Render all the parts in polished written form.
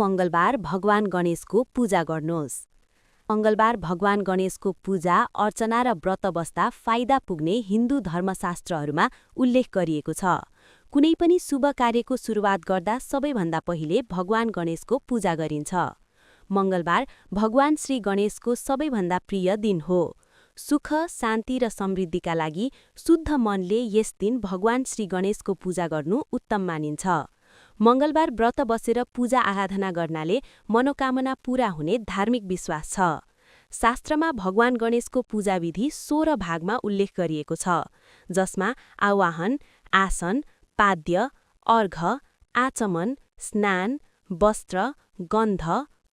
मङ्गलबार भगवान गणेशको पूजा गर्नुहोस्। मङ्गलबार भगवान गणेशको पूजा, अर्चना र व्रत बस्दा फाइदा पुग्ने हिन्दू धर्मशास्त्रहरूमा उल्लेख गरिएको छ। कुनै पनि शुभ कार्यको सुरुवात गर्दा सबैभन्दा पहिले भगवान गणेशको पूजा गरिन्छ। मङ्गलबार भगवान श्री गणेशको सबैभन्दा प्रिय दिन हो। सुख, शान्ति र समृद्धिका लागि शुद्ध मनले यस दिन भगवान श्री गणेशको पूजा गर्नु उत्तम मानिन्छ। मङ्गलबार व्रत बसेर पूजा आराधना गर्नाले मनोकामना पूरा हुने धार्मिक विश्वास छ। शास्त्रमा भगवान गणेशको पूजाविधि 16 भागमा उल्लेख गरिएको छ, जसमा आवाहन, आसन, पाद्य, अर्घ, आचमन, स्नान, वस्त्र, गन्ध,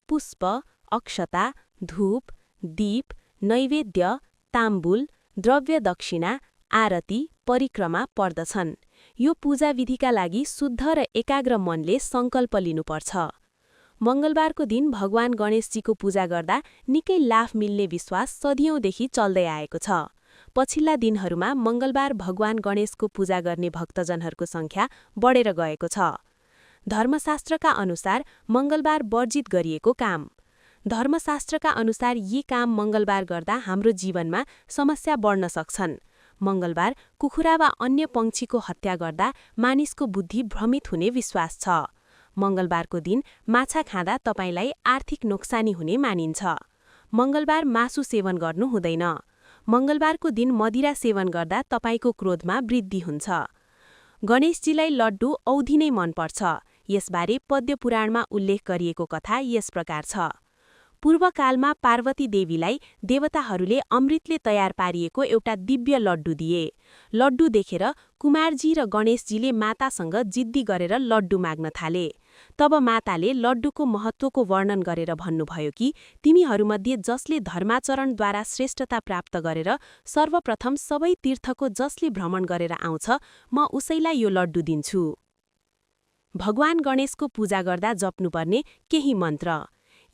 पुष्प, अक्षता, धूप, दीप, नैवेद्य, ताम्बुल, द्रव्य दक्षिणा, आरती, परिक्रमा पर्दछन्। यो पूजाविधिका लागि शुद्ध र एकाग्र मनले सङ्कल्प लिनुपर्छ। मङ्गलबारको दिन भगवान गणेशजीको पूजा गर्दा निकै लाभ मिल्ने विश्वास सदियौँदेखि चल्दै आएको छ। पछिल्ला दिनहरूमा मङ्गलबार भगवान गणेशको पूजा गर्ने भक्तजनहरूको सङ्ख्या बढेर गएको छ। धर्मशास्त्रका अनुसार मङ्गलबार वर्जित गरिएको काम। धर्मशास्त्रका अनुसार यी काम मङ्गलबार गर्दा हाम्रो जीवनमा समस्या बढ्न सक्छन्। मङ्गलबार कुखुरा वा अन्य पंक्षीको हत्या गर्दा मानिसको बुद्धि भ्रमित हुने विश्वास छ। मङ्गलबारको दिन माछा खाँदा तपाईलाई आर्थिक नोक्सानी हुने मानिन्छ। मङ्गलबार मासु सेवन गर्नु हुँदैन। मङ्गलबारको दिन मदिरा सेवन गर्दा तपाईको क्रोधमा वृद्धि हुन्छ। गणेशजीलाई लड्डु औधी नै मनपर्छ। यसबारे पद्य पुराणमा उल्लेख गरिएको कथा यस प्रकार छ। पूर्वकालमा पार्वती देवीलाई देवताहरूले अमृतले तयार पारिएको एउटा दिव्य लड्डु दिए। लड्डु देखेर कुमारजी र गणेशजीले मातासँग जिद्दी गरेर लड्डु माग्न थाले। तब माताले लड्डुको महत्त्वको वर्णन गरेर भन्नुभयो कि तिमीहरूमध्ये जसले धर्माचरणद्वारा श्रेष्ठता प्राप्त गरेर सर्वप्रथम सबै तीर्थको जसले भ्रमण गरेर आउँछ, म उसैलाई यो लड्डु दिन्छु। भगवान गणेशको पूजा गर्दा जप्नुपर्ने केही मन्त्र।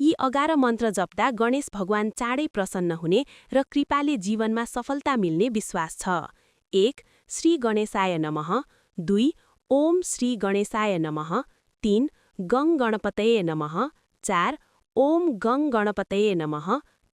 यी 11 मन्त्र जप्दा गणेश भगवान चाँडै प्रसन्न हुने र कृपाले जीवनमा सफलता मिल्ने विश्वास छ। 1. श्री गणेशाय नमः। 2. ओम श्री गणेशाय नमः। 3. गङ गणपतये नमः। 4. ओम गङ गणपतये नमः।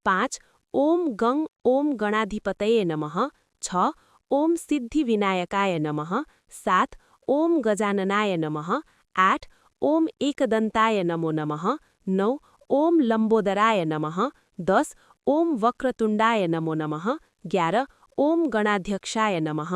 5. ओम गङ ओम गणाधिपतये नमः। 6. ओम सिद्धि विनायकाय नमः। 7. ओम गजाननाय नमः। 8. ओम एकदन्ताय नमो नमः। 9. ओम लम्बोदराय नमः। 10. ओम वक्रतुण्डाय नमो नमः। 11. ओम गणाध्यक्षाय नमः।